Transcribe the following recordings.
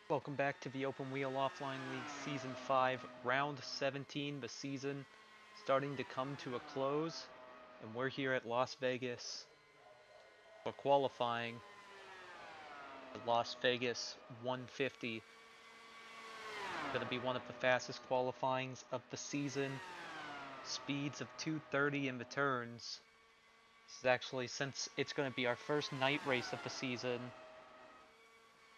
Welcome back to the Open Wheel Offline League Season 5, Round 17, the season starting to come to a close, and we're here at Las Vegas for qualifying the Las Vegas 150. Going to be one of the fastest qualifyings of the season, speeds of 230 in the turns. This is actually, since it's going to be our first night race of the season,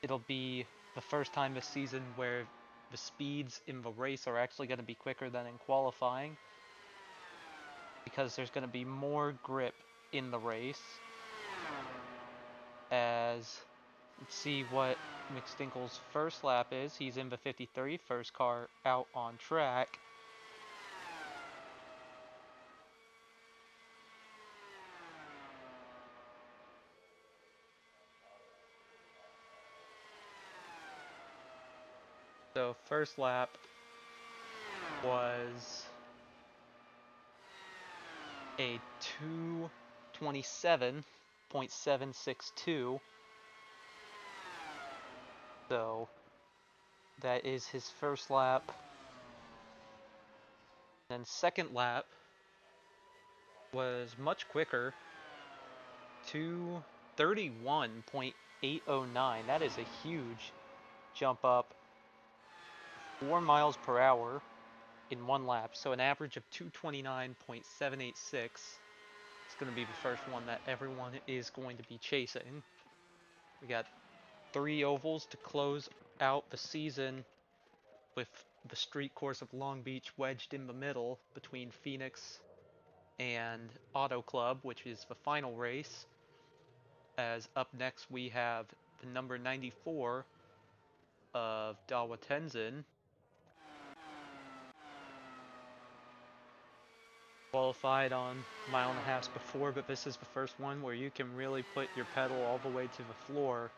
it'll be the first time this season where the speeds in the race are actually going to be quicker than in qualifying because there's going to be more grip in the race. As let's see what McStinkle's first lap is. He's in the 53, first car out on track. So first lap was a 2:27.762. So that is his first lap. Then second lap was much quicker, 2:31.809. That is a huge jump up, 4 miles per hour in one lap. So an average of 229.786. It's going to be the first one that everyone is going to be chasing. We got 3 ovals to close out the season, with the street course of Long Beach wedged in the middle between Phoenix and Auto Club, which is the final race. As up next we have the number 94 of Dawa Tenzin. Qualified on 1.5 miles before, but this is the first one where you can really put your pedal all the way to the floor.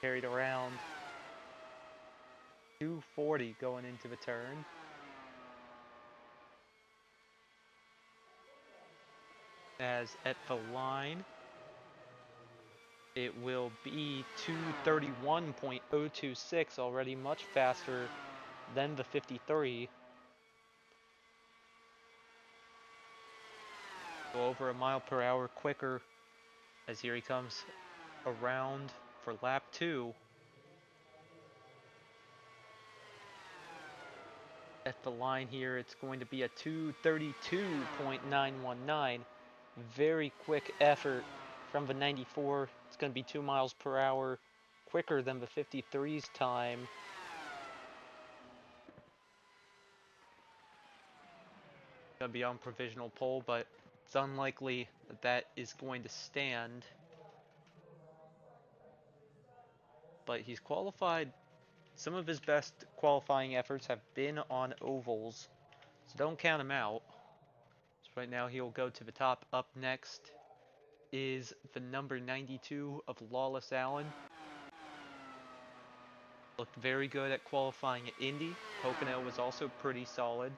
Carried around 240 going into the turn. As at the line, it will be 2:31.026, already much faster than the 53. So over 1 mile per hour quicker, as here he comes around for lap 2. At the line here, it's going to be a 2:32.919. Very quick effort from the 94. It's going to be 2 miles per hour quicker than the 53's time. Going to be on provisional pole, but it's unlikely that that is going to stand. But he's qualified. Some of his best qualifying efforts have been on ovals, so don't count him out. So right now he'll go to the top. Up next is the number 92 of Lawless Allen. Looked very good at qualifying at Indy. Pocono was also pretty solid.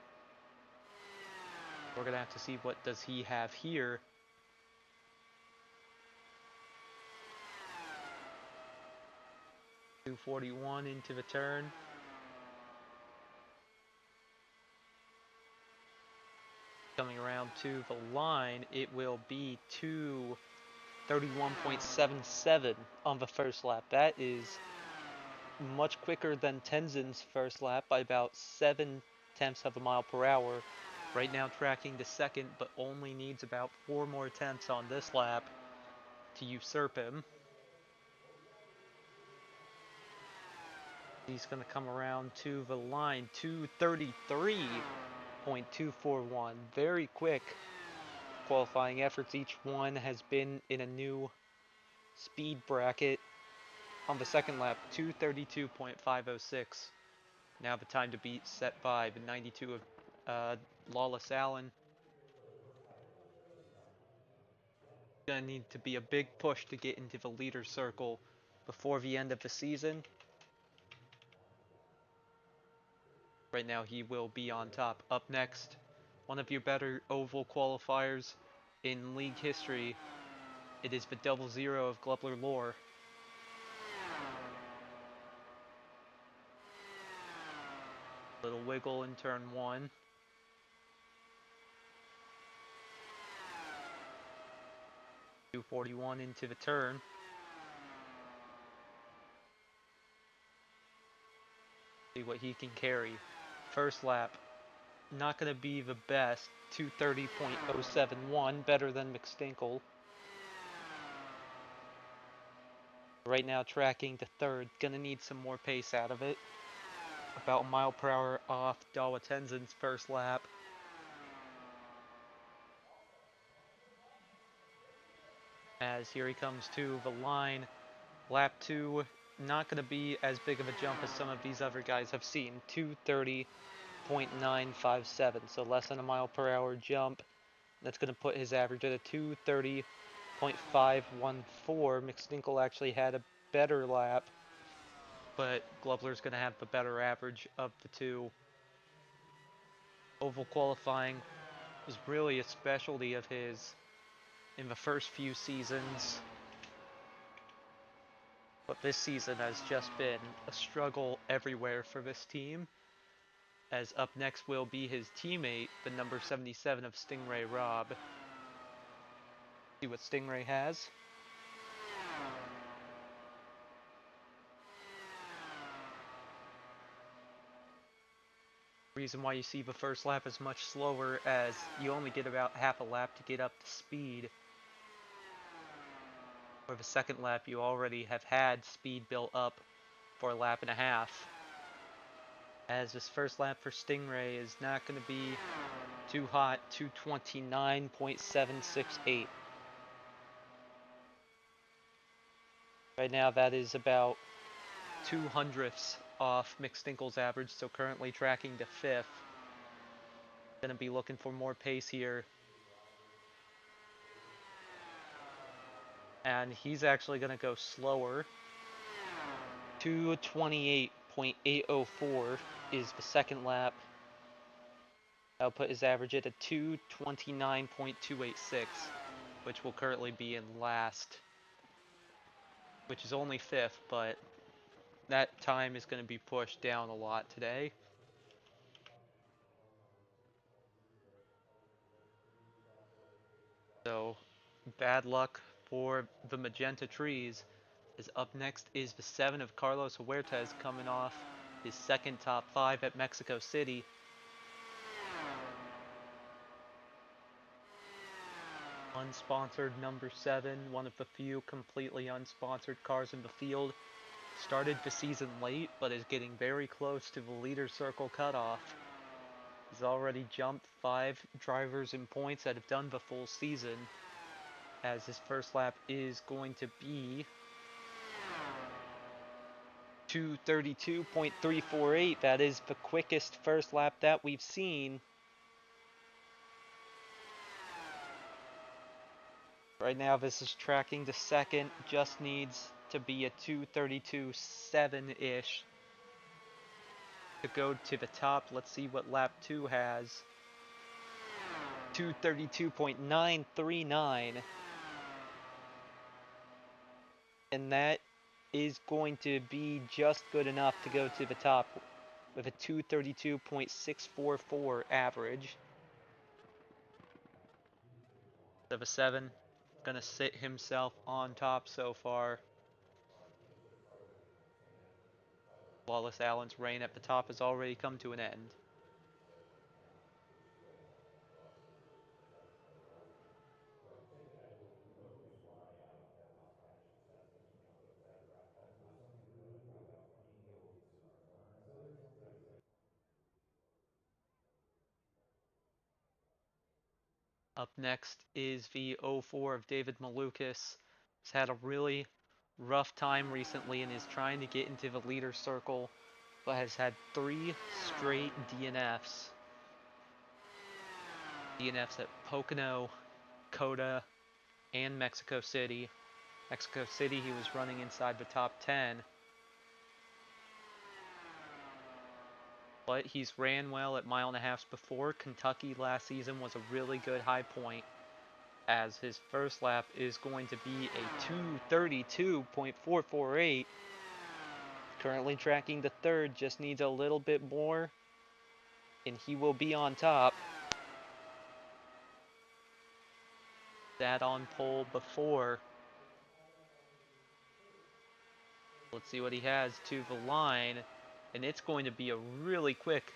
We're gonna have to see what does he have here. .241 into the turn. Coming around to the line, it will be 2:31.77 on the first lap. That is much quicker than Tenzin's first lap by about 0.7 of a mile per hour. Right now tracking to second, but only needs about 4 more tenths on this lap to usurp him. He's going to come around to the line, 2:33.241. Very quick qualifying efforts. Each one has been in a new speed bracket. On the second lap, 2:32.506. Now the time to beat set by the 92 of Lawless Allen. Gonna need to be a big push to get into the leader circle before the end of the season. Right now he will be on top. Up next, one of your better oval qualifiers in league history. It is the 00 of Glubler Lore. wiggle in turn 1. .241 into the turn. See what he can carry. First lap, not going to be the best. 230.071, better than McStinkle. Right now tracking to third, gonna need some more pace out of it. About a mile per hour off Dawa Tenzin's first lap. As here he comes to the line. Lap 2, not gonna be as big of a jump as some of these other guys have seen. 230.957, so less than a mile per hour jump. That's gonna put his average at a 230.514. McStinkle actually had a better lap, but Glubler's going to have the better average of the two. Oval qualifying was really a specialty of his in the first few seasons, but this season has just been a struggle everywhere for this team, as up next will be his teammate, the number 77 of Stingray, Rob. See what Stingray has. Reason why you see the first lap is much slower, as you only get about half a lap to get up to speed. For the second lap, you already have had speed built up for a lap and a half. As this first lap for Stingray is not going to be too hot, 229.768. Right now, that is about 0.02 off McStinkle's average, so currently tracking to 5th. Going to be looking for more pace here. And he's actually going to go slower. 228.804 is the second lap. That'll put his average at a 229.286, which will currently be in last, which is only 5th, but that time is going to be pushed down a lot today. So, bad luck for the magenta trees, as up next is the 7 of Carlos Huertas coming off his second top 5 at Mexico City. Unsponsored number 7, one of the few completely unsponsored cars in the field. Started the season late, but is getting very close to the leader circle cutoff. He's already jumped 5 drivers in points that have done the full season, as his first lap is going to be 232.348. That is the quickest first lap that we've seen. Right now this is tracking to second, just needs to be a 232.7-ish to go to the top. Let's see what lap 2 has. 232.939. And that is going to be just good enough to go to the top with a 232.644 average. So the 7 gonna sit himself on top so far. Wallace Allen's reign at the top has already come to an end. Up next is the 04 of David Malukas. He's had a really rough time recently and is trying to get into the leader circle, but has had 3 straight DNFs. DNFs at Pocono, Coda, and Mexico City. Mexico City, he was running inside the top 10. But he's ran well at mile and a halfs before. Kentucky last season was a really good high point, as his first lap is going to be a 232.448. Currently tracking to third, just needs a little bit more and he will be on top. That on pole before. Let's see what he has to the line, and it's going to be a really quick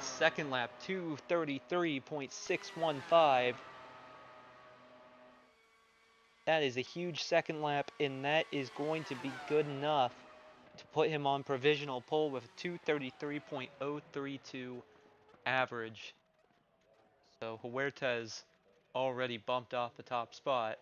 second lap, 2:33.615. That is a huge second lap, and that is going to be good enough to put him on provisional pole with a 2:33.032 average. So Huertas already bumped off the top spot.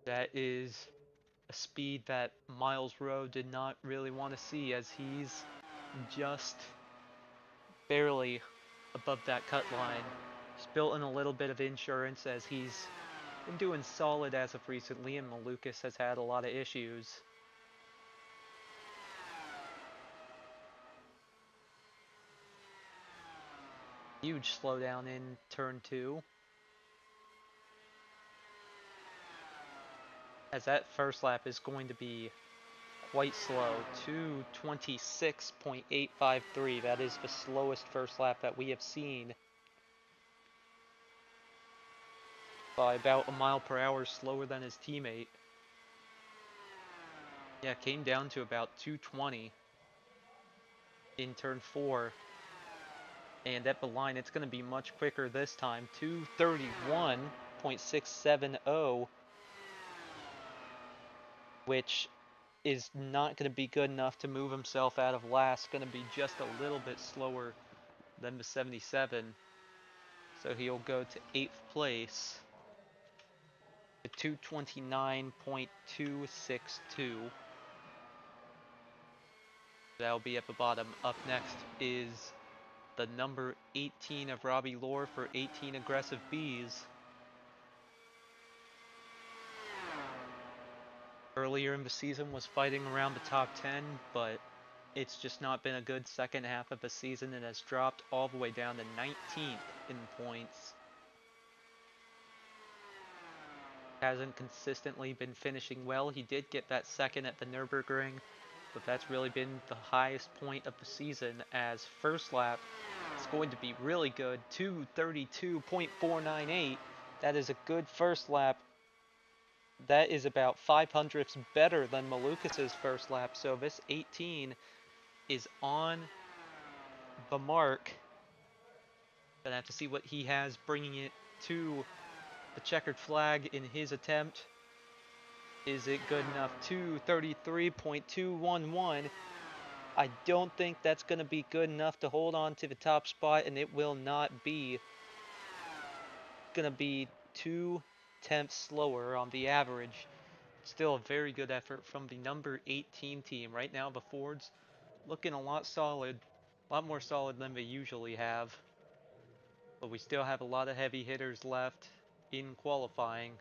That is a speed that Miles Rowe did not really want to see, as he's just barely above that cut line. He's built in a little bit of insurance, as he's been doing solid as of recently, and Malukas has had a lot of issues. Huge slowdown in turn 2. As that first lap is going to be quite slow, 2:26.853. That is the slowest first lap that we have seen. By about a mile per hour slower than his teammate. Yeah, came down to about 2:20 in turn 4. And at the line, it's going to be much quicker this time, 2:31.670, which is not going to be good enough to move himself out of last. Going to be just a little bit slower than the 77. So he'll go to 8th place to 2:29.262. That'll be at the bottom. Up next is the number 18 of Robbie Lore for 18 Aggressive Bees. Earlier in the season was fighting around the top 10, but it's just not been a good second half of the season and has dropped all the way down to 19th in points. Hasn't consistently been finishing well. He did get that second at the Nürburgring, but that's really been the highest point of the season, as first lap is going to be really good, 2:32.498. That is a good first lap. That is about 500ths better than Malukas' first lap, so this 18 is on the mark. Gonna have to see what he has, bringing it to the checkered flag in his attempt. Is it good enough? 2:33.211. I don't think that's going to be good enough to hold on to the top spot, and it will not be. Going to be 2/10 slower on the average. Still a very good effort from the number 18 team. Right now the Fords looking a lot solid, a lot more solid than they usually have. But we still have a lot of heavy hitters left in qualifying.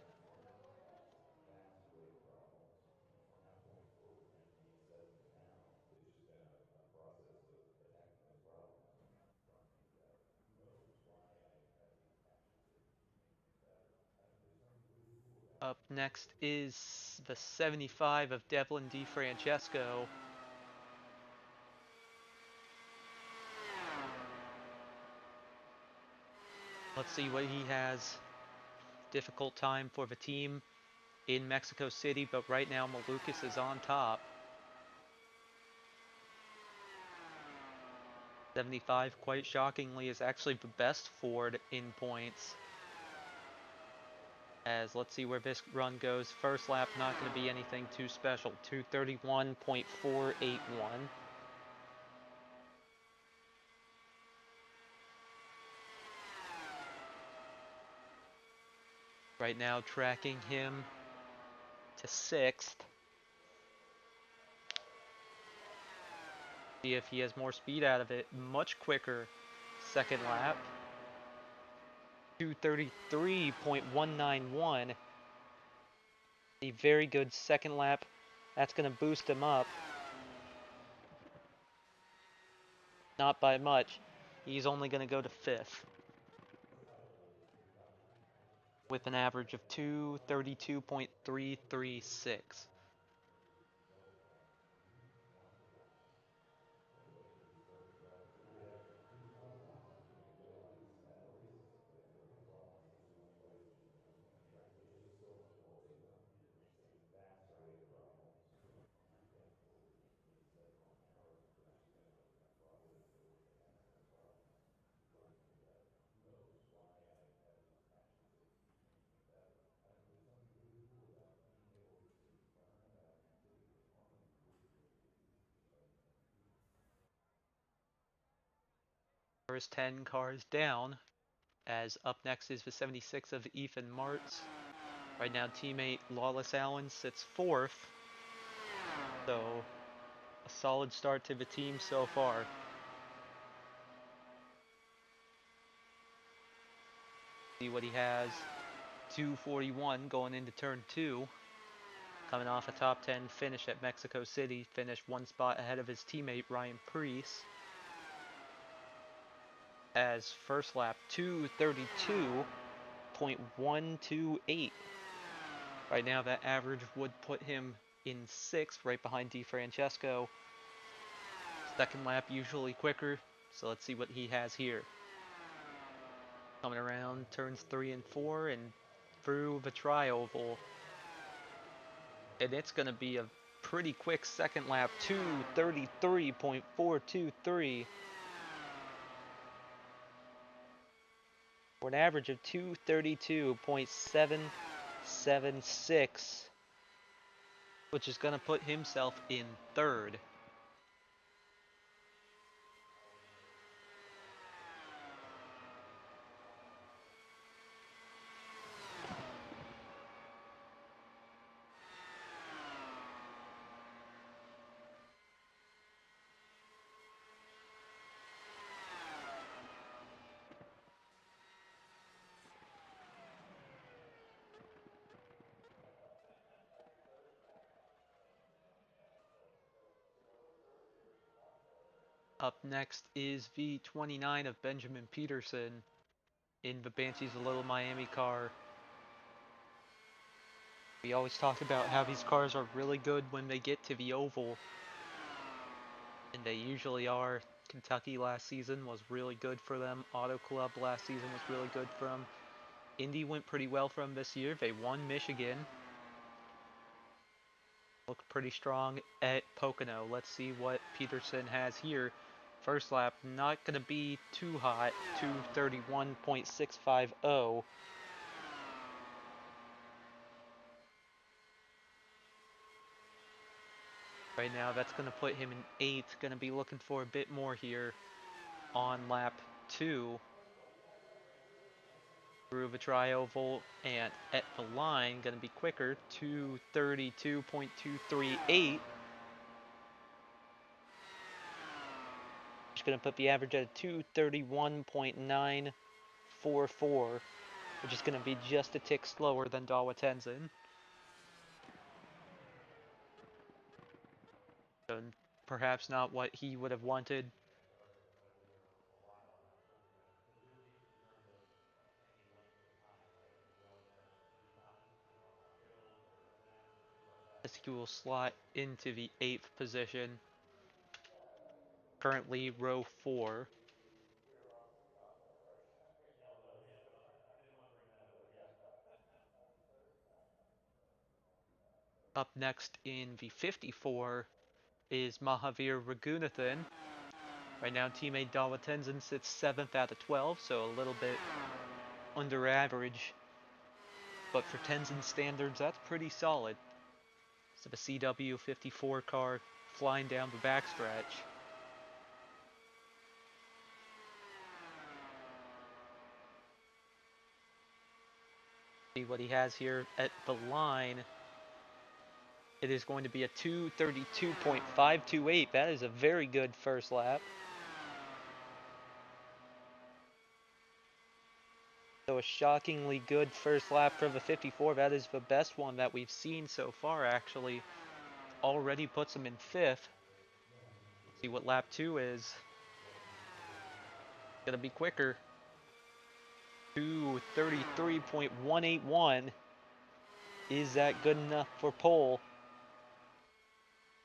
Up next is the 75 of Devlin DiFrancesco. Let's see what he has. Difficult time for the team in Mexico City, but right now Malukas is on top. 75, quite shockingly, is actually the best Ford in points. As let's see where this run goes. First lap, not going to be anything too special. 2:31.481. Right now, tracking him to 6th. See if he has more speed out of it. Much quicker second lap. 2:33.191. A very good second lap. That's going to boost him up. Not by much. He's only going to go to 5th with an average of 232.336. First 10 cars down, as up next is the 76 of Ethan Martz. Right now, teammate Lawless Allen sits 4th, so a solid start to the team so far. See what he has. 241 going into turn 2. Coming off a top 10 finish at Mexico City, finished one spot ahead of his teammate Ryan Preece. As first lap 232.128. Right now that average would put him in 6th, right behind DeFrancesco. Second lap usually quicker, so let's see what he has here. Coming around turns 3 and 4 and through the tri-oval. And it's going to be a pretty quick second lap, 233.423. For an average of 232.776, which is going to put himself in 3rd. Up next is V29 of Benjamin Peterson in the Banshees of Little Miami car. We always talk about how these cars are really good when they get to the oval, and they usually are. Kentucky last season was really good for them. Auto Club last season was really good for them. Indy went pretty well for them this year. They won Michigan. Looked pretty strong at Pocono. Let's see what Peterson has here. First lap, not going to be too hot, 231.650. Right now, that's going to put him in 8th. Going to be looking for a bit more here on lap 2. Through the tri-oval and at the line, going to be quicker, 232.238. Just going to put the average at 231.944, which is going to be just a tick slower than Dawa Tenzin. So perhaps not what he would have wanted. As he will slot into the 8th position. Currently row 4. Up next in the 54 is Mahavir Raghunathan. Right now, teammate Dawa Tenzin sits 7th out of 12, so a little bit under average. But for Tenzin standards, that's pretty solid. So the CW 54 car flying down the backstretch. See what he has here at the line. It is going to be a 232.528. That is a very good first lap. So a shockingly good first lap for the 54. That is the best one that we've seen so far, actually. Already puts him in 5th. See what lap 2 is. Gonna be quicker. 2:33.181. Is that good enough for pole?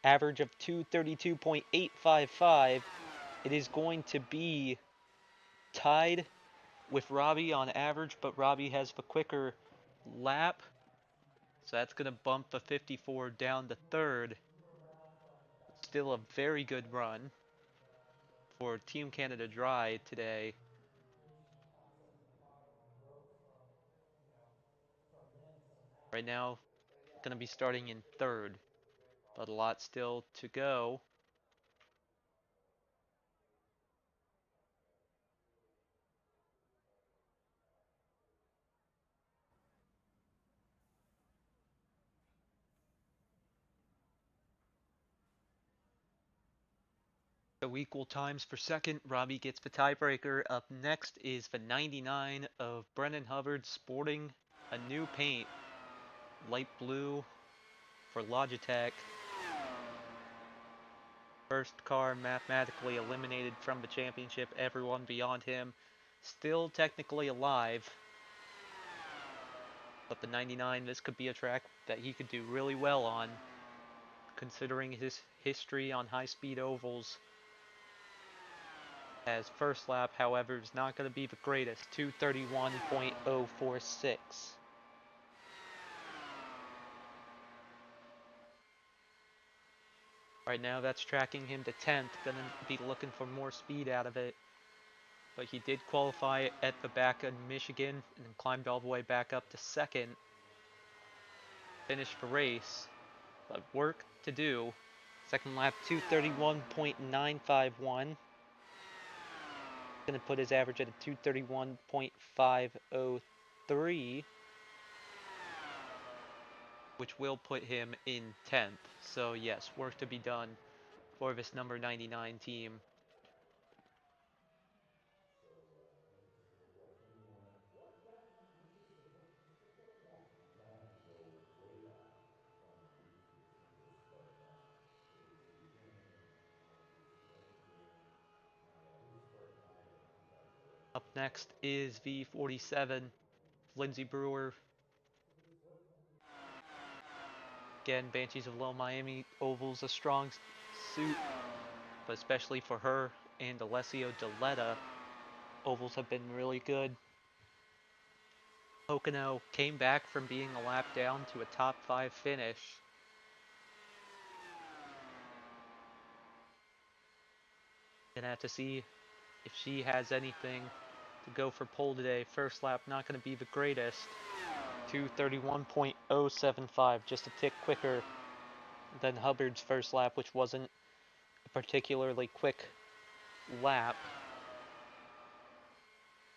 Average of 2:32.855. It is going to be tied with Robbie on average, but Robbie has the quicker lap. So that's going to bump the 54 down to third. Still a very good run for Team Canada Dry today. Right now, going to be starting in third, but a lot still to go. So equal times for second. Robbie gets the tiebreaker. Up next is the 99 of Brennan Hubbard, sporting a new paint, light blue for Logitech. First car mathematically eliminated from the championship. Everyone beyond him still technically alive. But the 99, this could be a track that he could do really well on, considering his history on high-speed ovals. As first lap, however, is not going to be the greatest, 2:31.046. Right now, that's tracking him to 10th. Going to be looking for more speed out of it. But he did qualify at the back of Michigan and then climbed all the way back up to second. Finished the race, but work to do. Second lap, 2:31.951. Going to put his average at a 2:31.503, which will put him in 10th. So yes, work to be done for this number 99 team. Up next is V47, Lindsey Brewer. Again, Banshees of Little Miami Oval's a strong suit, but especially for her and Alessio Deletta, ovals have been really good. Pocono came back from being a lap down to a top 5 finish. Gonna have to see if she has anything to go for pole today. First lap not going to be the greatest. 2:31.075, just a tick quicker than Hubbard's first lap, which wasn't a particularly quick lap.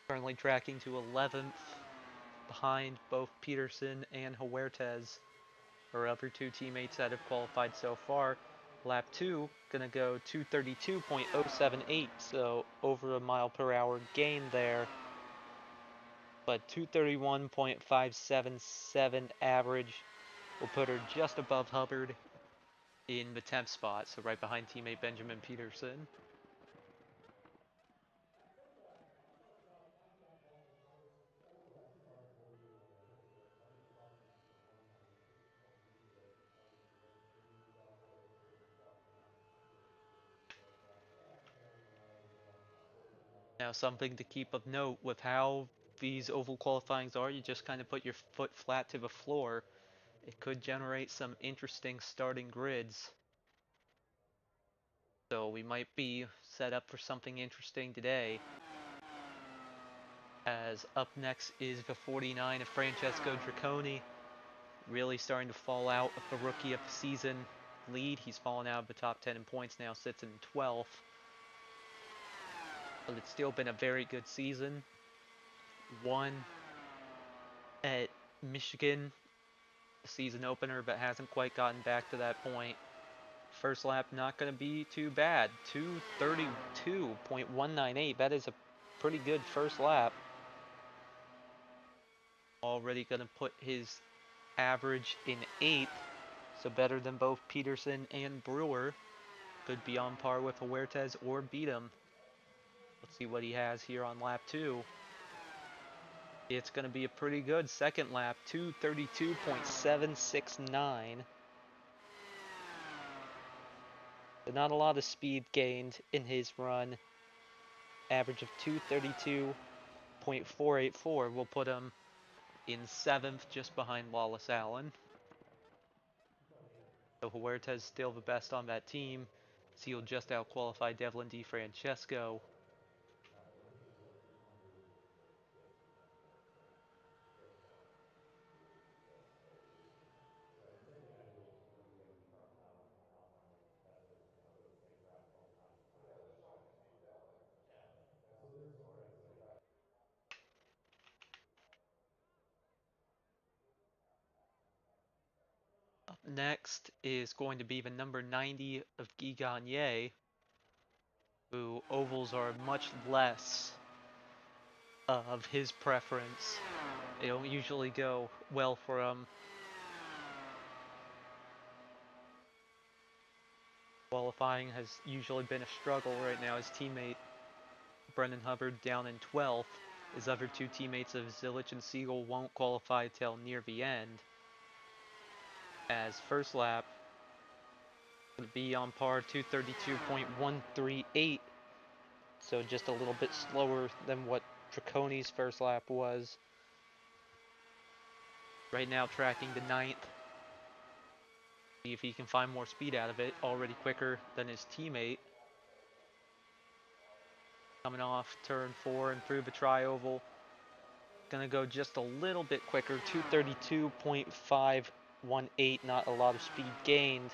Currently tracking to 11th, behind both Peterson and Huertas, her other two teammates that have qualified so far. Lap 2, gonna go 2:32.078, so over a mile per hour gain there. But 2:31.577 average will put her just above Hubbard in the 10th spot, so right behind teammate Benjamin Peterson. Now, something to keep of note with how these oval qualifyings are, you just kind of put your foot flat to the floor. It could generate some interesting starting grids. So we might be set up for something interesting today. As up next is the 49 of Francesco Draconi, really starting to fall out of the rookie of the season lead. He's fallen out of the top 10 in points now, sits in 12th. But it's still been a very good season. Won at Michigan, season opener, but hasn't quite gotten back to that point. First lap not going to be too bad. 2:32.198. That is a pretty good first lap. Already going to put his average in 8th, so better than both Peterson and Brewer. Could be on par with Huertas or beat him. Let's see what he has here on lap 2. It's going to be a pretty good second lap, 2:32.769. But not a lot of speed gained in his run. Average of 2:32.484 will put him in 7th, just behind Lawless Allen. So Huerta's still the best on that team. So he'll just out-qualify Devlin DeFrancesco. Up next is going to be the number 90 of Guy Gagné, who ovals are much less of his preference. They don't usually go well for him. Qualifying has usually been a struggle. Right now his teammate Brendan Hubbard down in 12th. His other two teammates of Zilich and Siegel won't qualify till near the end. As first lap going to be on par, 2:32.138. So just a little bit slower than what Draconi's first lap was. Right now tracking the 9th. See if he can find more speed out of it. Already quicker than his teammate. Coming off turn 4 and through the tri-oval. Gonna go just a little bit quicker, 2:32.518, not a lot of speed gained.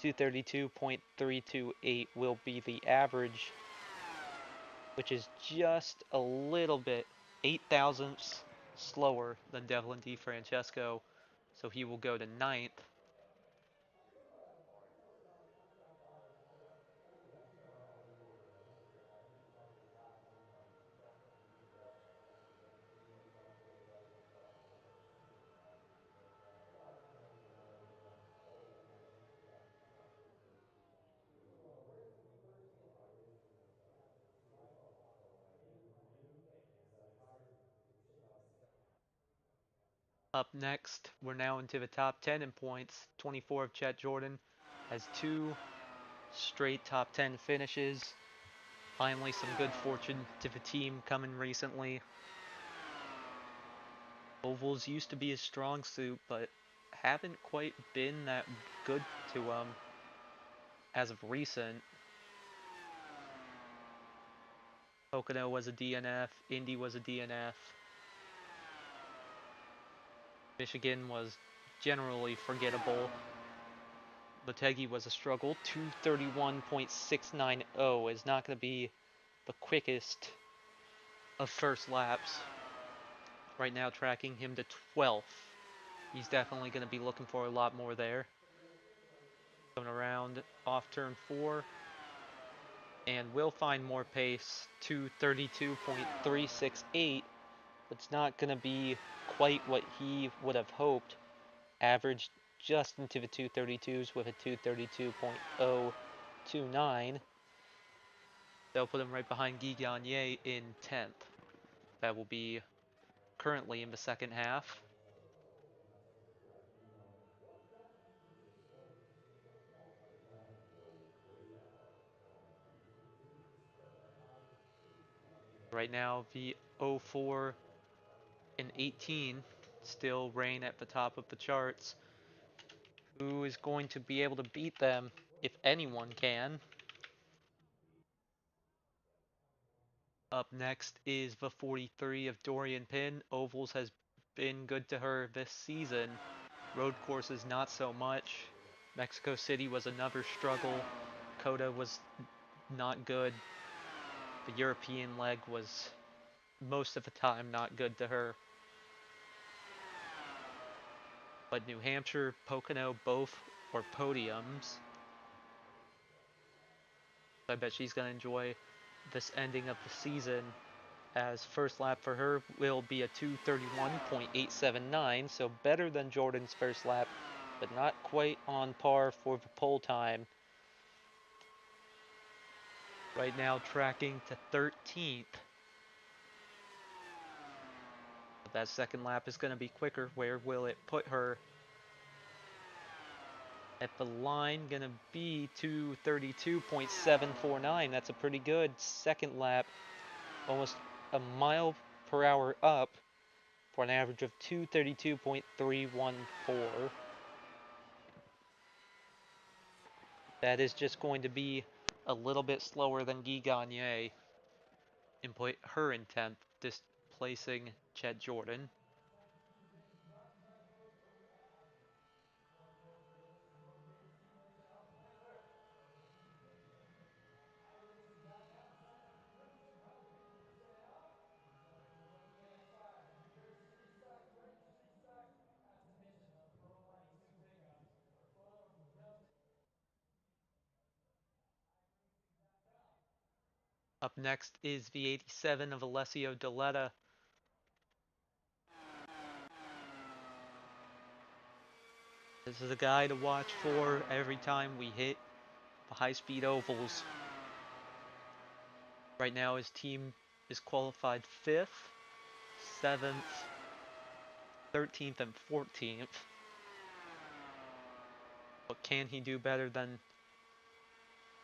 2:32.328 will be the average, which is just a little bit, 8 thousandths slower than Devlin DeFrancesco, so he will go to 9th. Up next, we're now into the top 10 in points. 24 of Chet Jordan has 2 straight top 10 finishes. Finally, some good fortune to the team coming recently. Ovals used to be his strong suit, but haven't quite been that good to as of recent. Pocono was a DNF, Indy was a DNF. Michigan was generally forgettable. Lategi was a struggle. 2:31.690 is not going to be the quickest of first laps. Right now tracking him to 12th. He's definitely going to be looking for a lot more there. Coming around off turn 4. And will find more pace, 2:32.368, but it's not going to be quite what he would have hoped. Averaged just into the 2:32s with a 2:32.029. They'll put him right behind Guy Gagné in 10th. That will be currently in the second half. Right now, the 04 and 18 still reign at the top of the charts. Who is going to be able to beat them, if anyone can? Up next is the 43 of Dorian Pin. Ovals has been good to her this season. Road courses not so much. Mexico City was another struggle. Coda was not good. The European leg was most of the time not good to her. But New Hampshire, Pocono, both were podiums. I bet she's going to enjoy this ending of the season, as first lap for her will be a 2:31.879, so better than Jordan's first lap, but not quite on par for the pole time. Right now tracking to 13th. That second lap is going to be quicker. Where will it put her? At the line, going to be 232.749. That's a pretty good second lap. Almost a mile per hour up for an average of 232.314. That is just going to be a little bit slower than Guy Gagné and put her in 10th, displacing Chet Jordan. Up next is the 87 of Alessio Deletta. This is a guy to watch for every time we hit the high-speed ovals. Right now his team is qualified 5th, 7th, 13th, and 14th. But can he do better than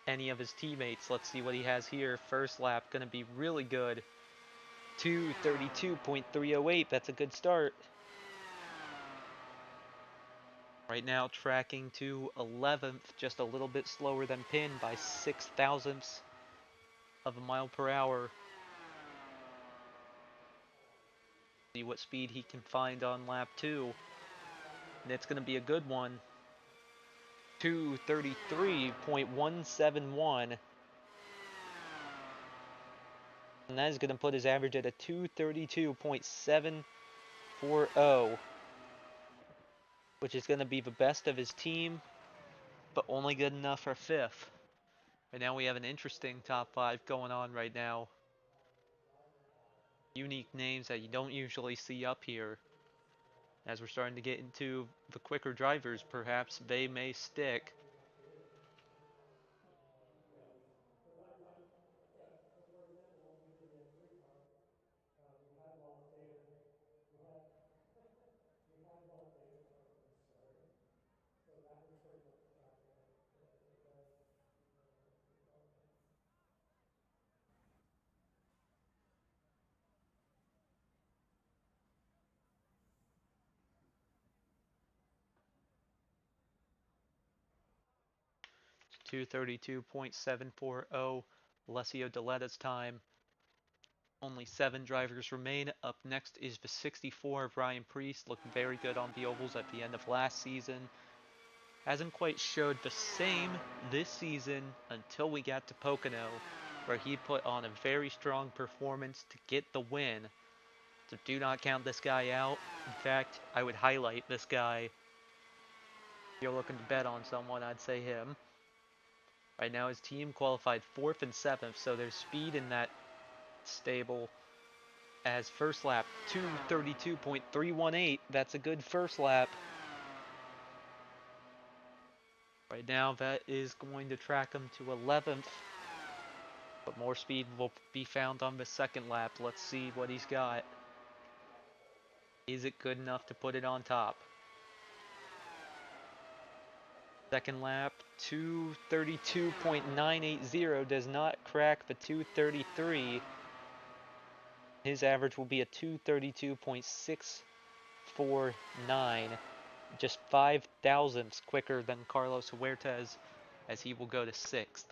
any of his teammates? Let's see what he has here. First lap going to be really good. 232.308. That's a good start. Right now tracking to 11th, just a little bit slower than Pin by 6 thousandths of a mile per hour. See what speed he can find on lap 2. And it's going to be a good one. 233.171. And that is going to put his average at a 232.740, which is going to be the best of his team, but only good enough for 5th. And now we have an interesting top 5 going on right now. Unique names that you don't usually see up here. As we're starting to get into the quicker drivers, perhaps they may stick. It's 232.740, Alessio Deleta's time. Only 7 drivers remain. Up next is the 64 of Ryan Preece. Looked very good on the ovals at the end of last season. Hasn't quite showed the same this season until we got to Pocono, where he put on a very strong performance to get the win. So do not count this guy out. In fact, I would highlight this guy. If you're looking to bet on someone, I'd say him. Right now his team qualified 4th and 7th, so there's speed in that stable. As first lap, 232.318. That's a good first lap. Right now that is going to track him to 11th. But more speed will be found on the second lap. Let's see what he's got. Is it good enough to put it on top? Second lap, 232.980 does not crack the 233. His average will be a 232.649. Just 5 thousandths quicker than Carlos Huertas, as he will go to 6th.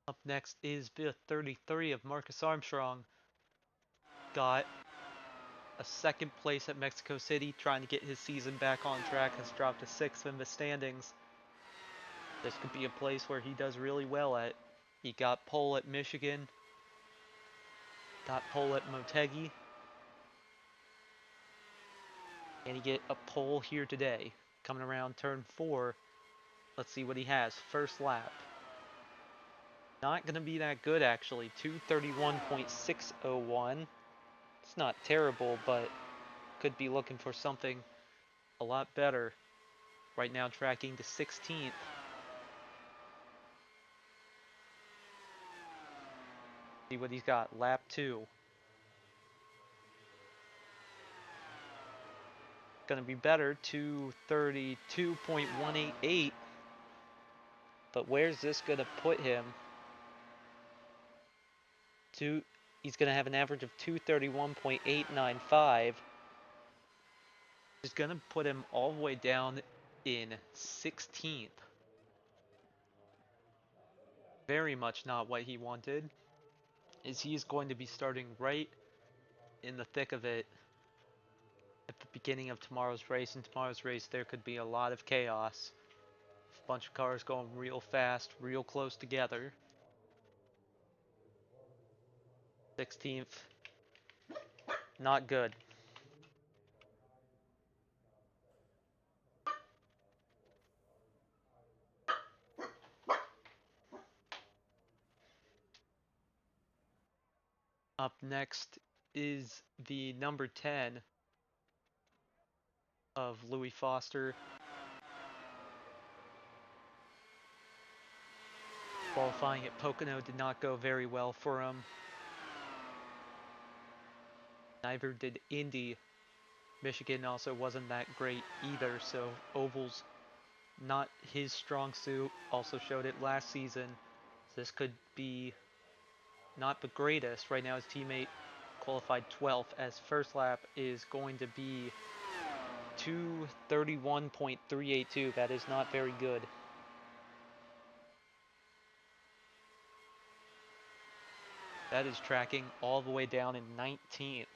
Up next is the 33 of Marcus Armstrong. Got a second place at Mexico City, trying to get his season back on track, has dropped to 6th in the standings. This could be a place where he does really well at. He got pole at Michigan, got pole at Motegi, and he get a pole here today. Coming around turn 4, let's see what he has. First lap. Not going to be that good, actually. 231.601. It's not terrible, but could be looking for something a lot better. Right now tracking to 16th. See what he's got. Lap 2. Going to be better. 232.188. But where's this going to put him? He's going to have an average of 231.895. Is going to put him all the way down in 16th. Very much not what he wanted. Is he's going to be starting right in the thick of it at the beginning of tomorrow's race. In tomorrow's race, there could be a lot of chaos. A bunch of cars going real fast, real close together. 16th, not good. Up next is the number 10 of Louis Foster. Qualifying at Pocono did not go very well for him. Neither did Indy. Michigan also wasn't that great either, so Oval's not his strong suit. Also showed it last season. This could be not the greatest. Right now his teammate qualified 12th, as first lap is going to be 231.382. That is not very good. That is tracking all the way down in 19th.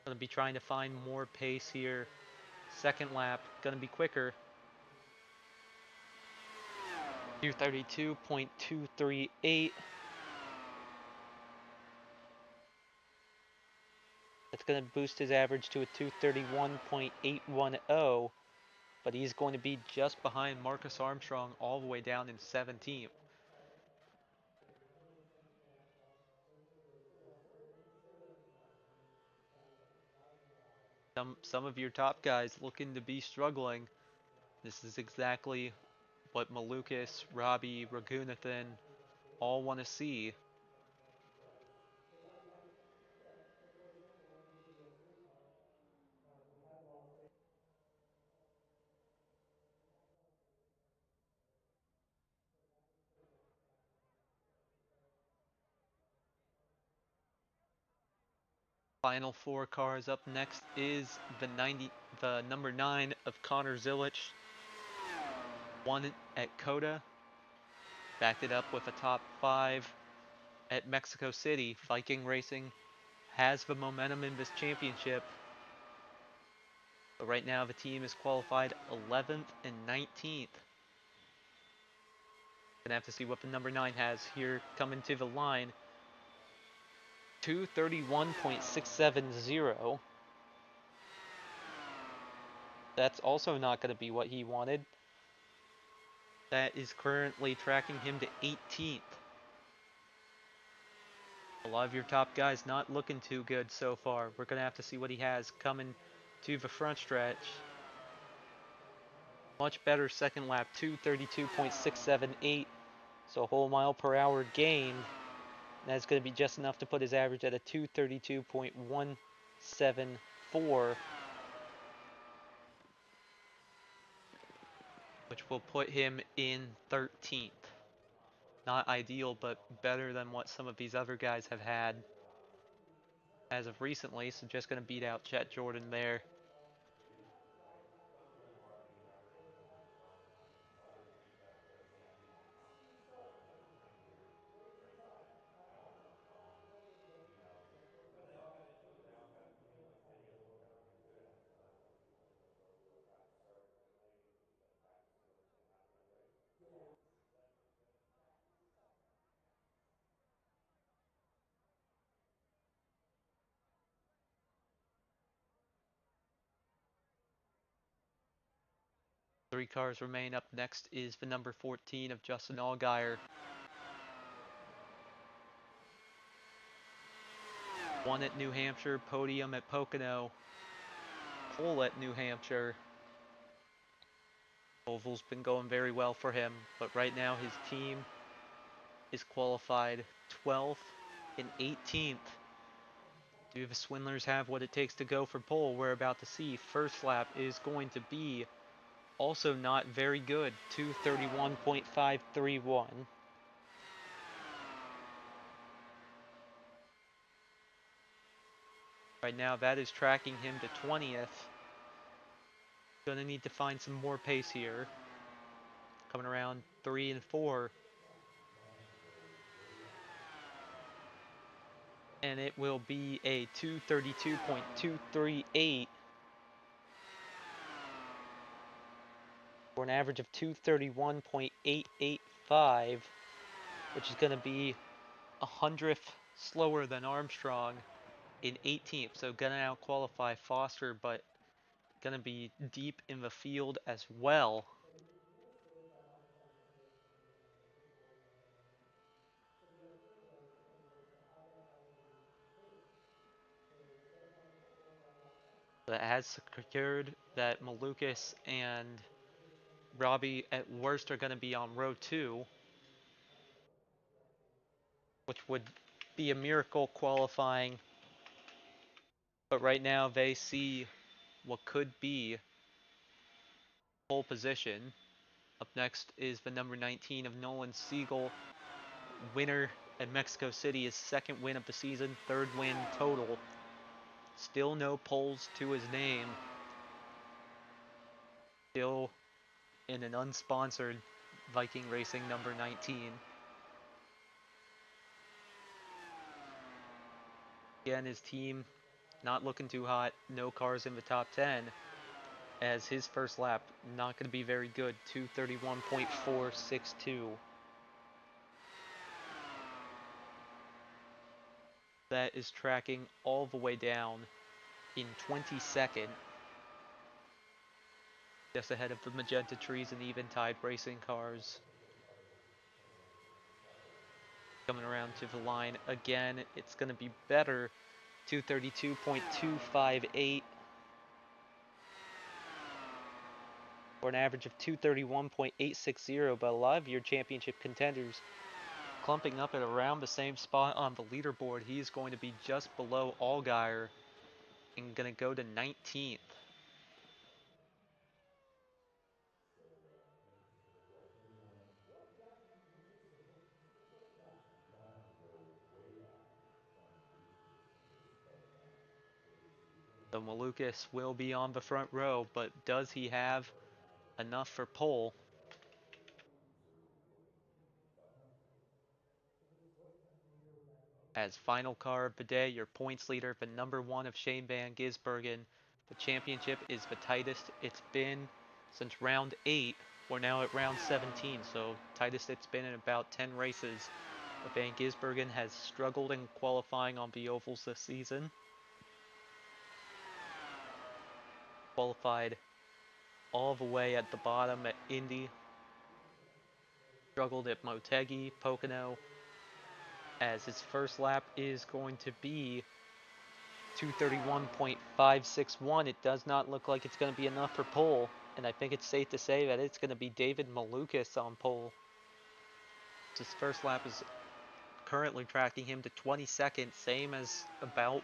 Going to be trying to find more pace here. Second lap, going to be quicker. 232.238. That's going to boost his average to a 231.810. But he's going to be just behind Marcus Armstrong all the way down in 17th. Some of your top guys looking to be struggling. This is exactly what Malukas, Robbie, Raghunathan all want to see. Final 4 cars. Up next is the number 9 of Connor Zilich. Won at Coda. Backed it up with a top 5 at Mexico City. Viking Racing has the momentum in this championship. But right now the team is qualified 11th and 19th. Gonna have to see what the number 9 has here coming to the line. 231.670. That's also not going to be what he wanted. That is currently tracking him to 18th. A lot of your top guys not looking too good so far. We're going to have to see what he has coming to the front stretch. Much better second lap, 232.678. So a whole mile per hour gain. That's going to be just enough to put his average at a 232.174. Which will put him in 13th. Not ideal, but better than what some of these other guys have had as of recently, so just going to beat out Chet Jordan there. Three cars remain. Up next is the number 14 of Justin Allgaier. Won at New Hampshire, podium at Pocono, pole at New Hampshire. Oval's been going very well for him, but right now his team is qualified 12th and 18th. Do the Swindlers have what it takes to go for pole? We're about to see. First lap is going to be also not very good, 2:31.531. Right now that is tracking him to 20th. Gonna need to find some more pace here. Coming around 3 and 4. And it will be a 2:32.238 for an average of 2:31.885, which is going to be a hundredth slower than Armstrong in 18th. So going to out-qualify Foster, but going to be deep in the field as well. That has secured that Malukas and Robbie at worst are going to be on row 2, which would be a miracle qualifying. But right now they see what could be pole position. Up next is the number 19 of Nolan Siegel, winner at Mexico City, his second win of the season, third win total. Still no poles to his name. Still in an unsponsored Viking Racing number 19. Again, his team not looking too hot. No cars in the top 10. As his first lap not going to be very good. 2:31.462. That is tracking all the way down in 22nd. Just ahead of the Magenta Trees and Eventide racing cars. Coming around to the line again, it's going to be better. 2:32.258 for an average of 2:31.860, but a lot of your championship contenders clumping up at around the same spot on the leaderboard. He's going to be just below Allgaier and going to go to 19th. So Malukas will be on the front row, but does he have enough for pole? As final car of the day, your points leader, the number 1 of Shane Van Gisbergen. The championship is the tightest it's been since round 8. We're now at round 17, so tightest it's been in about 10 races. But Van Gisbergen has struggled in qualifying on the ovals this season. Qualified all the way at the bottom at Indy. Struggled at Motegi, Pocono. As his first lap is going to be 2:31.561. It does not look like it's going to be enough for pole, and I think it's safe to say that it's going to be David Malukas on pole. His first lap is currently tracking him to 22nd, same as about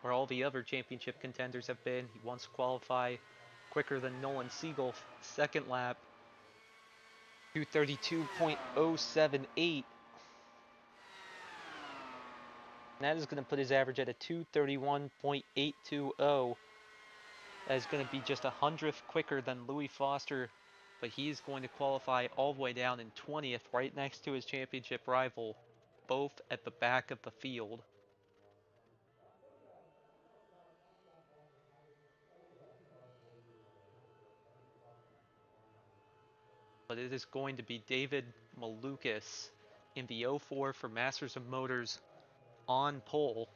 where all the other championship contenders have been. He wants to qualify quicker than Nolan Siegel. Second lap, 2:32.078. And that is going to put his average at a 2:31.820. That is going to be just a hundredth quicker than Louis Foster, but he's going to qualify all the way down in 20th, right next to his championship rival, both at the back of the field. But it is going to be David Malukas in the 04 for Masters of Motors on pole,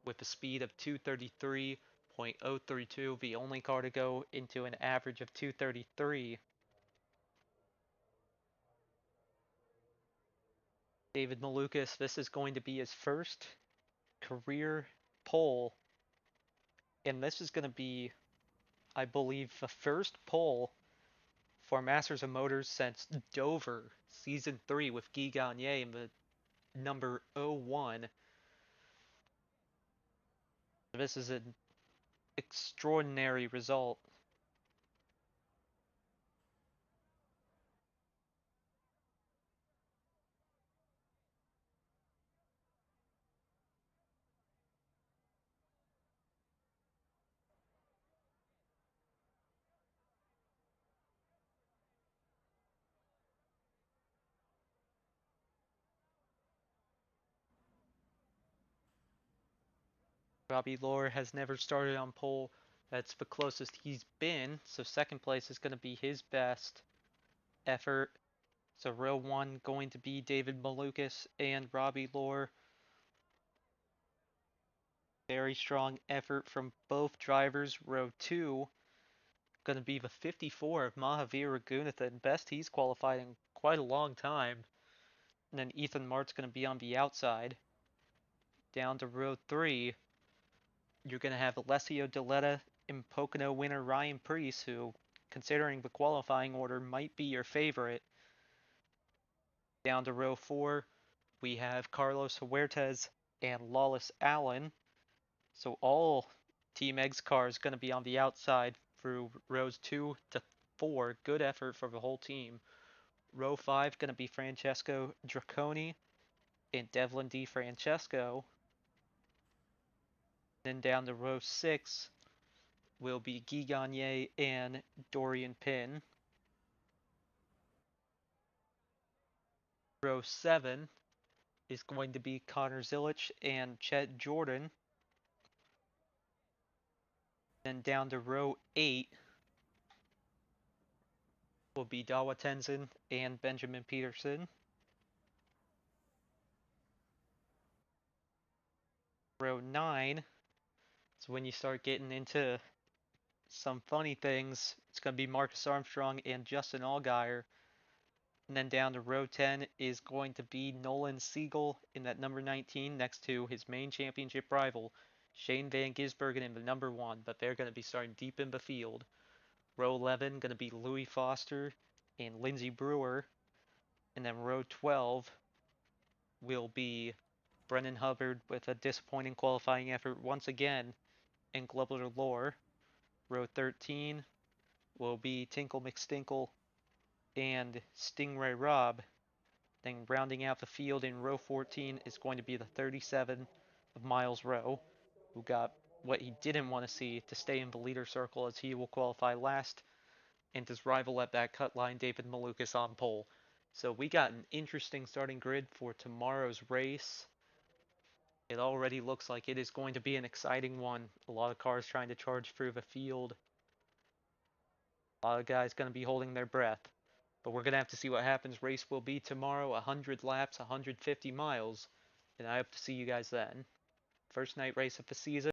with a speed of 2:33. .032, the only car to go into an average of 233. David Malukas, this is going to be his first career pole, and this is going to be, I believe, the first pole for Masters of Motors since Dover, Season 3 with Guy Gagné in the number 01. This is an extraordinary result. Robbie Lohr has never started on pole. That's the closest he's been, so second place is going to be his best effort. So row 1 going to be David Malukas and Robbie Lohr. Very strong effort from both drivers. Row 2 going to be the 54 of Mahavir Raghunathan. Best he's qualified in quite a long time. And then Ethan Mart's going to be on the outside. Down to row 3, you're going to have Alessio Deletta and Pocono winner Ryan Preece, who, considering the qualifying order, might be your favorite. Down to row 4, we have Carlos Huertas and Lawless Allen. So all Team Egg's cars going to be on the outside through rows 2 to 4. Good effort for the whole team. Row 5 going to be Francesco Draconi and Devlin D. Francesco. Then down to row 6 will be Guy Gagné and Dorian Pin. Row 7 is going to be Connor Zilich and Chet Jordan. Then down to row 8 will be Dawa Tenzin and Benjamin Peterson. Row 9 is when you start getting into some funny things. It's going to be Marcus Armstrong and Justin Allgaier. And then down to row 10 is going to be Nolan Siegel in that number 19 next to his main championship rival, Shane Van Gisbergen in the number 1, but they're going to be starting deep in the field. Row 11 going to be Louis Foster and Lindsey Brewer. And then row 12 will be Brennan Hubbard with a disappointing qualifying effort once again in Glover Lore. Row 13 will be Tinkle McStinkle and Stingray Rob. Then rounding out the field in row 14 is going to be the 37 of Miles Rowe, who got what he didn't want to see to stay in the leader circle, as he will qualify last, and his rival at that cut line, David Malukas, on pole. So we got an interesting starting grid for tomorrow's race. It already looks like it is going to be an exciting one. A lot of cars trying to charge through the field. A lot of guys going to be holding their breath. But we're going to have to see what happens. Race will be tomorrow, 100 laps, 150 miles. And I hope to see you guys then. First night race of the season.